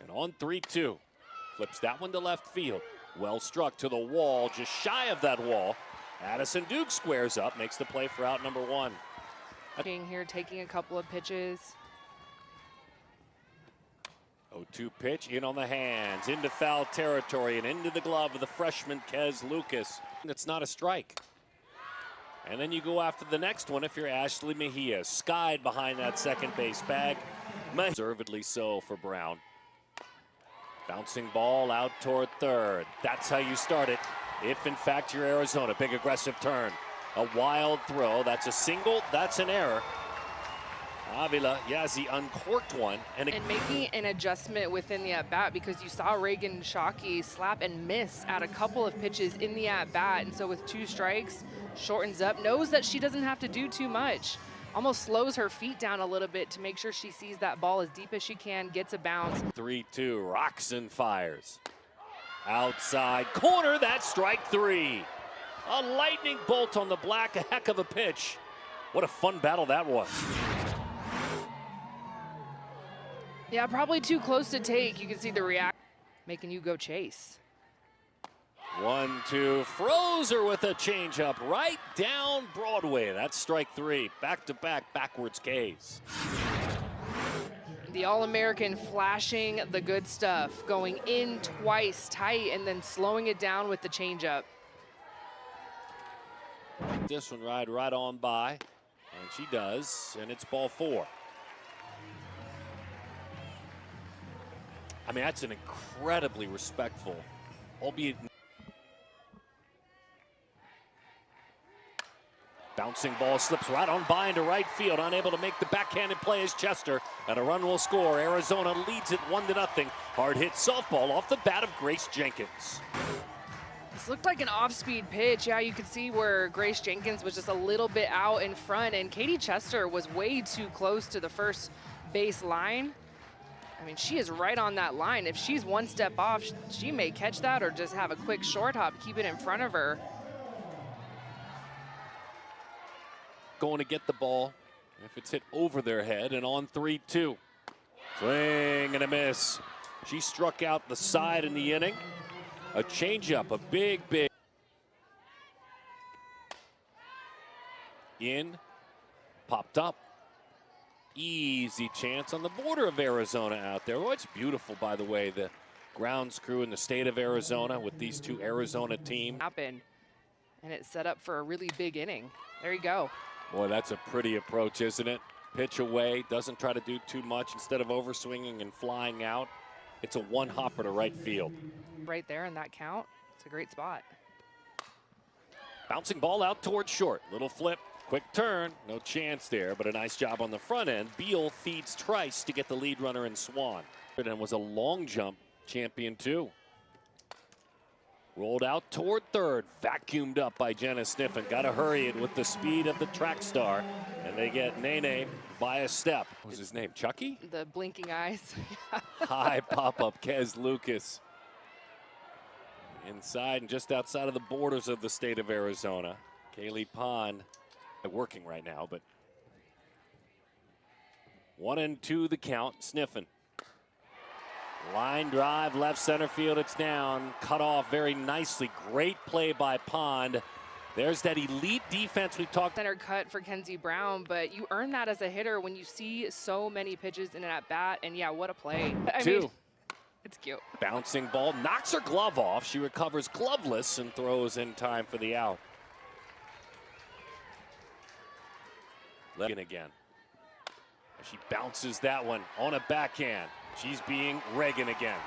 And on 3-2, flips that one to left field. Well struck to the wall, just shy of that wall. Addison Duke squares up, makes the play for out number one. Here, taking a couple of pitches. 0-2 pitch in on the hands, into foul territory and into the glove of the freshman Kez Lucas. It's not a strike. And then you go after the next one if you're Ashley Mejia. Skied behind that second base bag. Deservedly so for Brown. Bouncing ball out toward third. That's how you start it. If in fact you're Arizona, big aggressive turn. A wild throw, that's a single, that's an error. Avila, yes, he uncorked one. And making an adjustment within the at-bat, because you saw Reagan Shockey slap and miss at a couple of pitches in the at-bat. And so with 2 strikes, shortens up, knows that she doesn't have to do too much. Almost slows her feet down a little bit to make sure she sees that ball as deep as she can, gets a bounce. 3-2, Roxon fires. Outside corner, that's strike 3. A lightning bolt on the black, a heck of a pitch. What a fun battle that was. Yeah, probably too close to take. You can see the reaction, making you go chase. 1-2, froze her with a changeup right down Broadway. That's strike 3. Back-to-back backwards Ks. The All-American flashing the good stuff, going in twice tight and then slowing it down with the changeup. This one right on by, and she does, and it's ball 4. I mean, that's an incredibly respectful, albeit bouncing ball slips right on by into right field, unable to make the backhanded play is Chester, and a run will score. Arizona leads it 1-0. Hard hit softball off the bat of Grace Jenkins. This looked like an off-speed pitch. Yeah, you could see where Grace Jenkins was just a little bit out in front, and Katie Chester was way too close to the first base line. I mean, she is right on that line. If she's one step off, she may catch that or just have a quick short hop, keep it in front of her. Going to get the ball if it's hit over their head, and on 3-2. Swing and a miss. She struck out the side in the inning. A changeup, a big. In, popped up. Easy chance on the border of Arizona out there. Oh, it's beautiful, by the way, the grounds crew in the state of Arizona with these 2 Arizona teams. And it's set up for a really big inning. There you go. Boy, that's a pretty approach, isn't it? Pitch away, doesn't try to do too much. Instead of overswinging and flying out, it's a one-hopper to right field. Right there in that count, it's a great spot. Bouncing ball out towards short. Little flip, quick turn, no chance there, but a nice job on the front end. Beal feeds Trice to get the lead runner in Swan. And was a long jump champion too. Rolled out toward third, vacuumed up by Jenna Sniffen. Got to hurry it with the speed of the track star. And they get Nene by a step. What was his name, Chucky? The blinking eyes. High pop-up, Kez Lucas. Inside and just outside of the borders of the state of Arizona. Kaylee Pond working right now, but 1-2 the count, Sniffen. Line drive, left center field, it's down. Cut off very nicely. Great play by Pond. There's that elite defense we talked. Center cut for Kenzie Brown, but you earn that as a hitter when you see so many pitches in an at-bat, and yeah, what a play. I mean, it's cute. Bouncing ball, knocks her glove off. She recovers gloveless and throws in time for the out. Again. She bounces that one on a backhand. She's being Reagan again.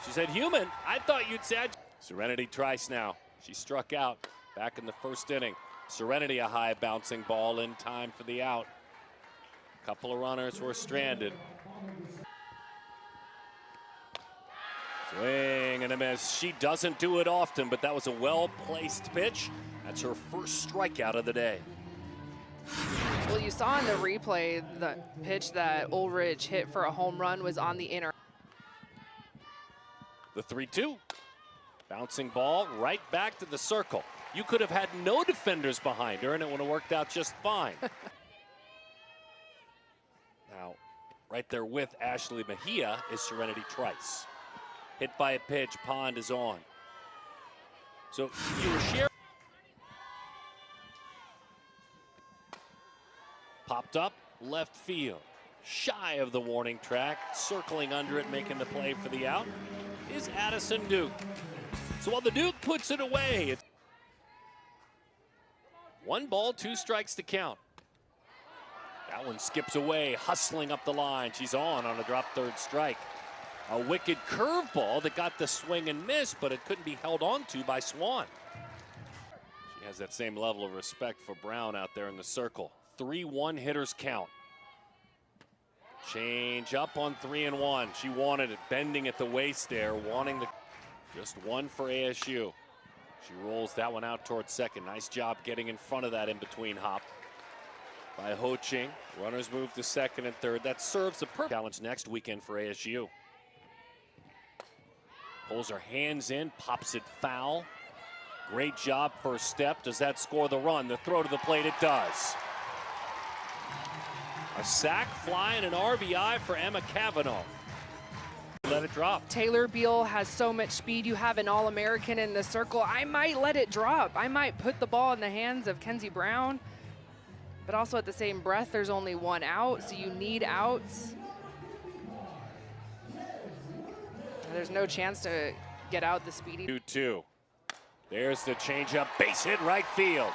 She said, human, I thought you'd say. Serenity Trice now. She struck out back in the first inning. Serenity, a high bouncing ball in time for the out. A couple of runners were stranded. Swing and a miss. She doesn't do it often, but that was a well-placed pitch. That's her first strikeout of the day. Well, you saw in the replay, the pitch that Ulrich hit for a home run was on the inner. The 3-2. Bouncing ball right back to the circle. You could have had no defenders behind her, and it would have worked out just fine. Now, Right there with Ashley Mejia is Serenity Trice. Hit by a pitch, Pond is on. So you were sharing. Popped up, left field. Shy of the warning track, circling under it, making the play for the out, is Addison Duke. So while the Duke puts it away, it's 1 ball, 2 strikes to count. That one skips away, hustling up the line. She's on a drop third strike. A wicked curveball that got the swing and miss, but it couldn't be held on to by Swan. She has that same level of respect for Brown out there in the circle. 3-1 hitters count. Change up on 3-1. She wanted it, bending at the waist there, wanting the just one for ASU. She rolls that one out towards second. Nice job getting in front of that in between hop by Ho Ching. Runners move to second and third. That serves the purpose. Challenge next weekend for ASU. Pulls her hands in, pops it foul. Great job first step. Does that score the run? The throw to the plate, it does. A sac, fly, and an RBI for Emma Cavanaugh. Let it drop. Taylor Beal has so much speed. You have an All-American in the circle. I might let it drop. I might put the ball in the hands of Kenzie Brown. But also at the same breath, there's only 1 out, so you need outs. There's no chance to get out the speedy. 2-2. There's the changeup, base hit right field.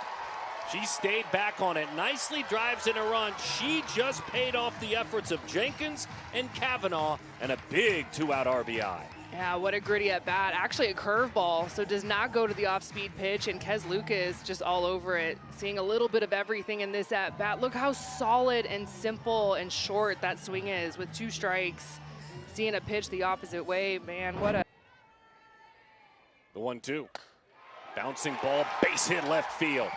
She stayed back on it, nicely drives in a run. She just paid off the efforts of Jenkins and Cavanaugh, and a big 2-out RBI. Yeah, what a gritty at bat. Actually a curveball, so does not go to the off-speed pitch, and Kez Lucas just all over it. Seeing a little bit of everything in this at bat. Look how solid and simple and short that swing is with 2 strikes. Seeing a pitch the opposite way, man, what a... The 1-2. Bouncing ball, base hit left field.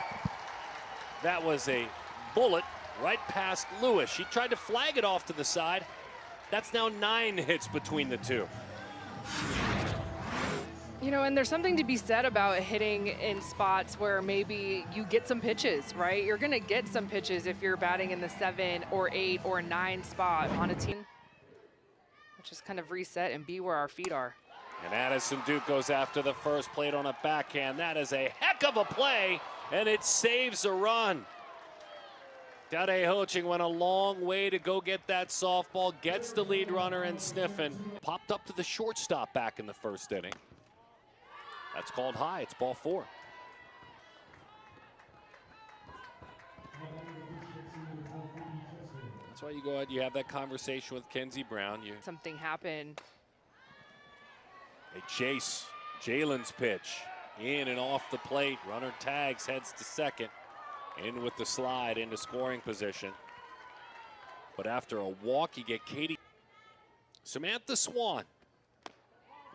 That was a bullet right past Lewis. She tried to flag it off to the side. That's now 9 hits between the two. You know, and there's something to be said about hitting in spots where maybe you get some pitches, right? You're gonna get some pitches if you're batting in the 7 or 8 or 9 spot on a team. Just kind of reset and be where our feet are. And Addison Duke goes after the first plate on a backhand. That is a heck of a play, and it saves a run. Dade Ho Ching went a long way to go get that softball, gets the lead runner and sniffing. Popped up to the shortstop back in the first inning. That's called high, it's ball 4. That's why you go ahead, you have that conversation with Kenzie Brown. Something happened. They chase Jalen's pitch in and off the plate. Runner tags, heads to second. In with the slide into scoring position. But after a walk, you get Katie. Samantha Swan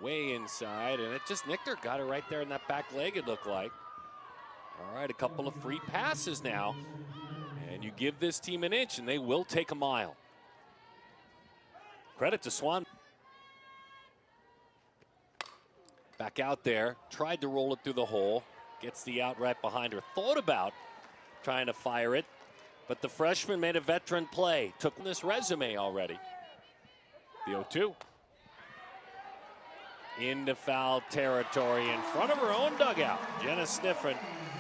way inside, and it just nicked her. Got her right there in that back leg, it looked like. All right, a couple of free passes now. And you give this team an inch, and they will take a mile. Credit to Swan. Back out there, tried to roll it through the hole. Gets the out right behind her. Thought about trying to fire it, but the freshman made a veteran play. Took this resume already. The 0-2. Into foul territory in front of her own dugout. Jenna Sniffen.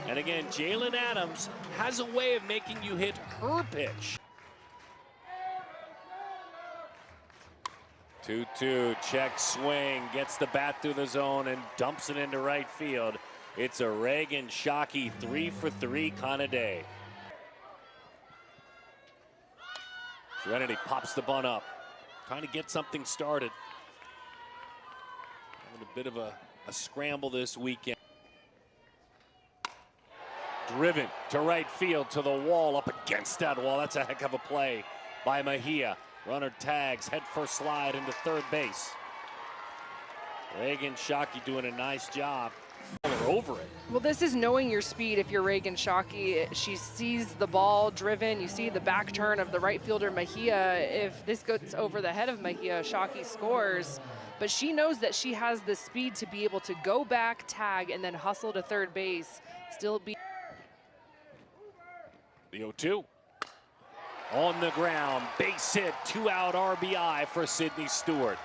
And again, Jalen Adams has a way of making you hit her pitch. 2-2, check swing, gets the bat through the zone and dumps it into right field. It's a Reagan Shockey 3-for-3 kind of day. Serenity pops the bunt up, trying to get something started. Having a bit of a scramble this weekend. Driven to right field, to the wall, up against that wall. That's a heck of a play by Mejia. Runner tags, head first slide into third base. Reagan Shockey doing a nice job. Over it. Well, this is knowing your speed if you're Reagan Shockey. She sees the ball driven. You see the back turn of the right fielder Mejia. If this goes over the head of Mejia, Shockey scores. But she knows that she has the speed to be able to go back, tag, and then hustle to third base. Still be. The 0-2. On the ground, base hit, 2-out RBI for Sydney Stewart.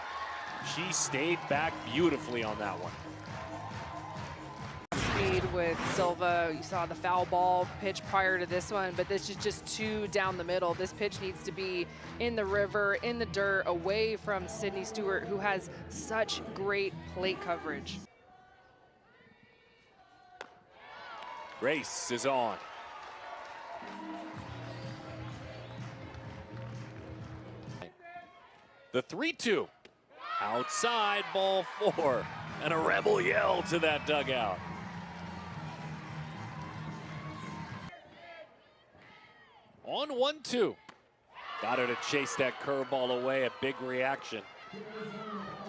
She stayed back beautifully on that one. Speed with Silva. You saw the foul ball pitch prior to this one, but this is just too down the middle. This pitch needs to be in the river, in the dirt, away from Sydney Stewart, who has such great plate coverage. Grace is on. The 3-2. Outside, ball 4. And a rebel yell to that dugout. On 1-2. Got her to chase that curveball away, a big reaction.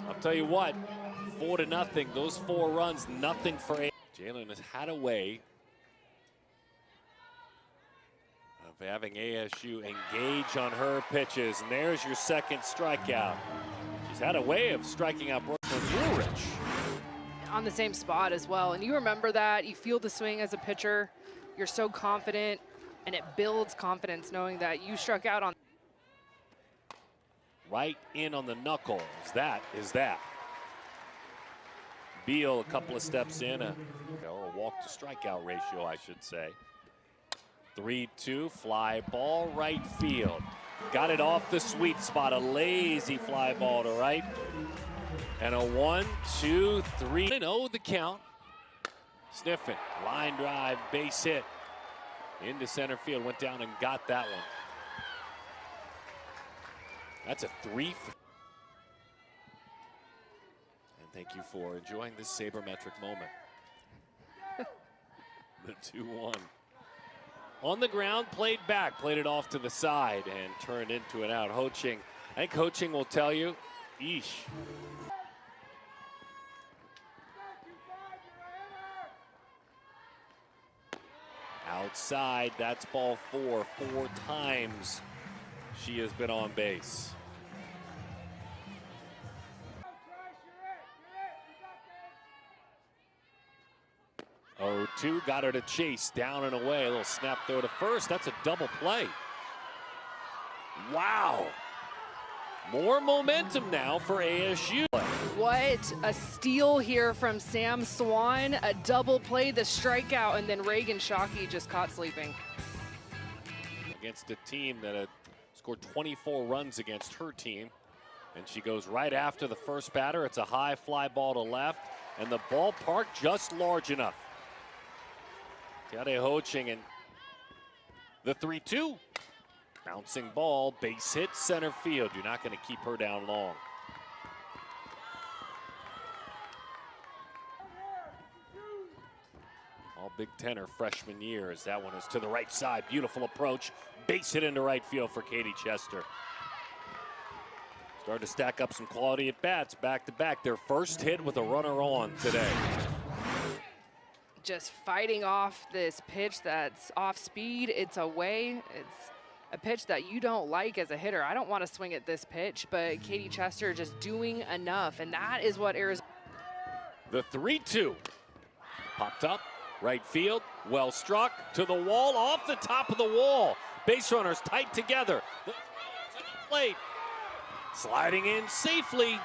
I'll tell you what, 4-0, those 4 runs, nothing for A. Jalen has had a way of having ASU engage on her pitches, and there's your second strikeout. She's had a way of striking out Brooklyn Woolrich. On the same spot as well, and you remember that, you feel the swing as a pitcher, you're so confident, and it builds confidence knowing that you struck out on. Right in on the knuckles, that is that. Beal a couple of steps in, or a walk to strikeout ratio, I should say. 3-2, fly ball, right field. Got it off the sweet spot, a lazy fly ball to right. And a 1-2-3. 0 the count. Sniffing, line drive, base hit. Into center field, went down and got that one. That's a 3. And thank you for enjoying this sabermetric moment. The 2-1. On the ground, played back, played it off to the side and turned into an out. Ho-Ching, I think Ho-Ching will tell you, eesh. Outside, that's ball 4. 4 times she has been on base. 0-2, got her to chase, down and away. A little snap throw to first. That's a double play. Wow. More momentum now for ASU. What a steal here from Sam Swan. A double play, the strikeout, and then Reagan Shockey just caught sleeping. Against a team that had scored 24 runs against her team. And she goes right after the first batter. It's a high fly ball to left, and the ballpark just large enough. Tiare Ho-Ching and the 3-2. Bouncing ball, base hit, center field. You're not going to keep her down long. All Big Ten her freshman year as that one is to the right side. Beautiful approach. Base hit into right field for Katie Chester. Started to stack up some quality at bats back to back. Their first hit with a runner on today. Just fighting off this pitch that's off speed. It's away. It's a pitch that you don't like as a hitter. I don't want to swing at this pitch, but Katie Chester just doing enough, and that is what Arizona. The 3-2. Popped up, right field, well struck, to the wall, off the top of the wall. Base runners tight together. The plate. Sliding in safely.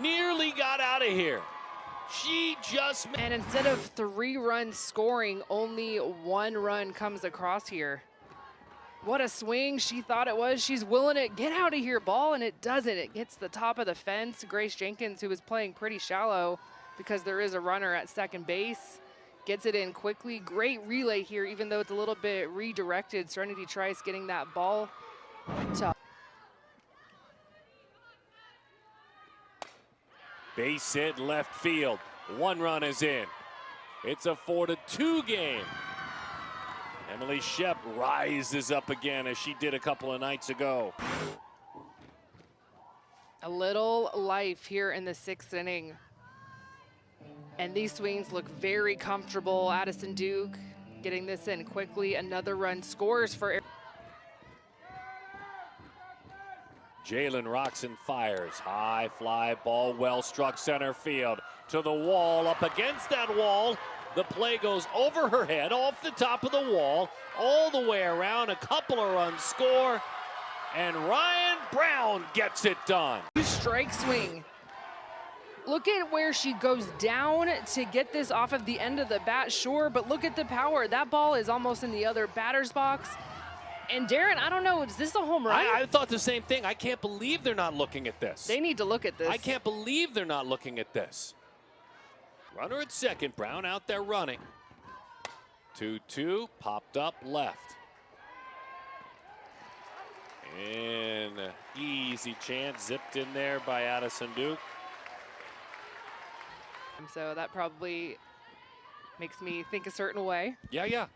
Nearly got out of here. She just... And instead of 3 runs scoring, only 1 run comes across here. What a swing she thought it was. She's willing it. Get out of here, ball, and it doesn't. It hits the top of the fence. Grace Jenkins, who was playing pretty shallow because there is a runner at second base, gets it in quickly. Great relay here, even though it's a little bit redirected. Serenity Trice getting that ball to... Base hit left field. 1 run is in. It's a 4-2 game. Emily Shep rises up again as she did a couple of nights ago. A little life here in the 6th inning. And these swings look very comfortable. Addison Duke getting this in quickly. Another run scores for... Jalen rocks and fires. High fly ball, well struck center field. To the wall, up against that wall. The play goes over her head, off the top of the wall, all the way around. A couple of runs score, and Ryan Brown gets it done. Strike swing. Look at where she goes down to get this off of the end of the bat, sure, but look at the power. That ball is almost in the other batter's box. And Darren, I don't know, is this a home run? I thought the same thing. I can't believe they're not looking at this. They need to look at this. I can't believe they're not looking at this. Runner at second, Brown out there running. 2-2, popped up left. And easy chance, zipped in there by Addison Duke. So that probably makes me think a certain way. Yeah.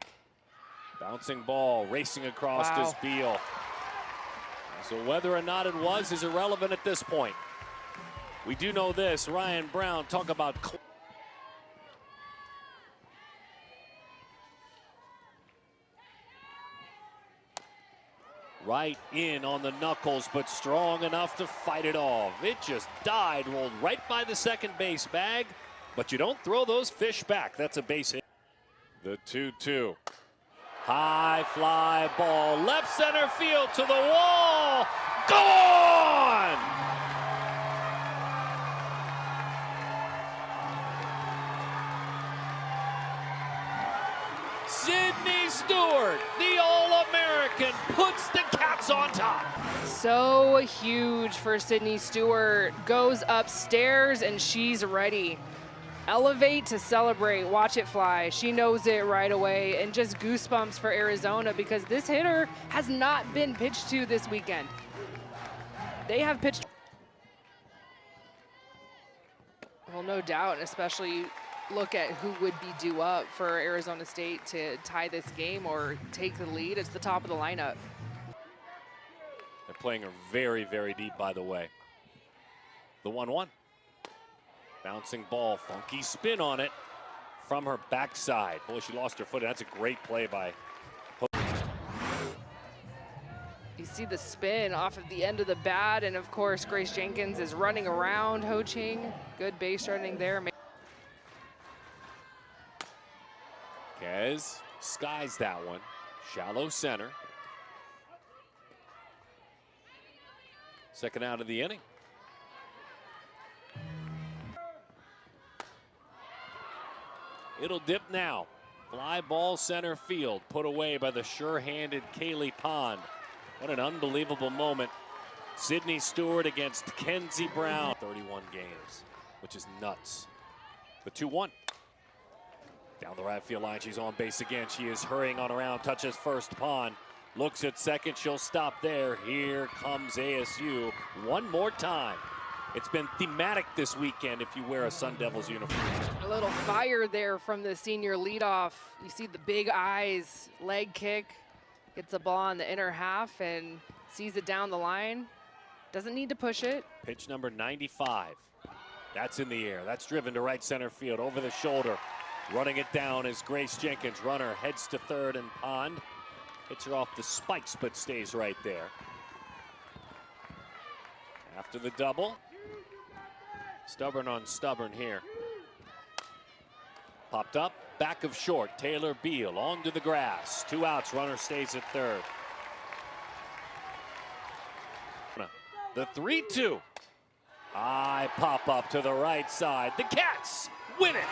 Bouncing ball, racing across Wow. this Beal. So whether or not it was is irrelevant at this point. We do know this, Ryan Brown, talk about right in on the knuckles, but strong enough to fight it off. It just died, rolled right by the second base bag, but you don't throw those fish back. That's a base hit. The 2-2. High fly ball, left center field to the wall. Gone! Sydney Stewart, the All-American, puts the Cats on top. So huge for Sydney Stewart. Goes upstairs and she's ready. Elevate to celebrate, watch it fly. She knows it right away, and just goosebumps for Arizona because this hitter has not been pitched to this weekend. They have pitched. Well, no doubt, especially look at who would be due up for Arizona State to tie this game or take the lead. It's the top of the lineup. They're playing her very, very deep, by the way. The 1-1. Bouncing ball, funky spin on it from her backside. Boy, she lost her foot. That's a great play by. You see the spin off of the end of the bat, and of course, Grace Jenkins is running around Ho Ching. Good base running there. Kez skies that one. Shallow center. Second out of the inning. It'll dip now. Fly ball center field, put away by the sure-handed Kaylee Pond. What an unbelievable moment. Sydney Stewart against Kenzie Brown. 31 games, which is nuts. The 2-1. Down the right field line, she's on base again. She is hurrying on around, touches first, Pond. Looks at second, she'll stop there. Here comes ASU one more time. It's been thematic this weekend if you wear a Sun Devils uniform. A little fire there from the senior leadoff. You see the big eyes, leg kick. Gets the ball on the inner half and sees it down the line. Doesn't need to push it. Pitch number 95. That's in the air. That's driven to right center field, over the shoulder. Running it down is Grace Jenkins. Runner heads to third, and Pond hits her off the spikes but stays right there. After the double. Stubborn on stubborn here. Popped up, back of short. Taylor Beal onto the grass. 2 outs, runner stays at third. The 3-2. High pop up to the right side. The Cats win it.